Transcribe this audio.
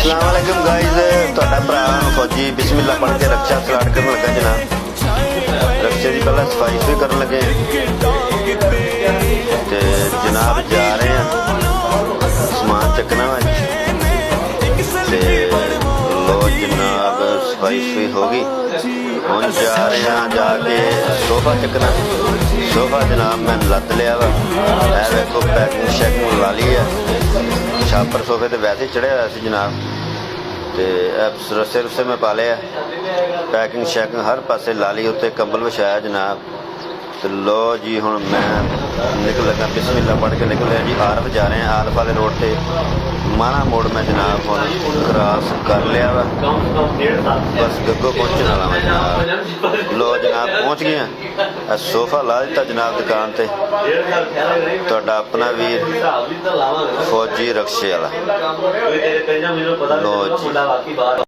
अस्सलामुअलैकुम गाइस, ਤੁਹਾਡਾ ਭਰਾ फौजी बिस्मिल्लाह पढ़ के रक्षा स्टार्ट करने लगा जनाब। रक्षे की पहले सफाई भी करने लगे ते जनाब जा रहे हैं समान चकना ते लो जनाब सफाई हो गई। हम जा रहे हैं जाके सोफा चकना। सोफा जनाब मैं लद लिया वा, देखो पैकिंग शैकिंग ला ली है। छापर सोफे तो वैसे ही चढ़िया हुआ सी जनाब, तो रस्से रुस्से में पा लिया, पैकिंग शैकिंग हर पासे ला ली, उत्ते कंबल विछाया जनाब। तो लो जी हुण मैं निकल लगा, बिस्मिल्लाह पढ़ के निकल रहा जी। आरफ जा रहे हैं, आरफ वाले रोड से माना मोड़ में जनाब हुण क्रॉस कर लिया वा, बस गग्गो पहुँचने वाला मैं जनाब। लो जनाब पहुँच गए हैं, सोफा ला दिता जनाब दुकान से। तुहाडा अपना वीर फौजी रक्षे वाला। लो जी।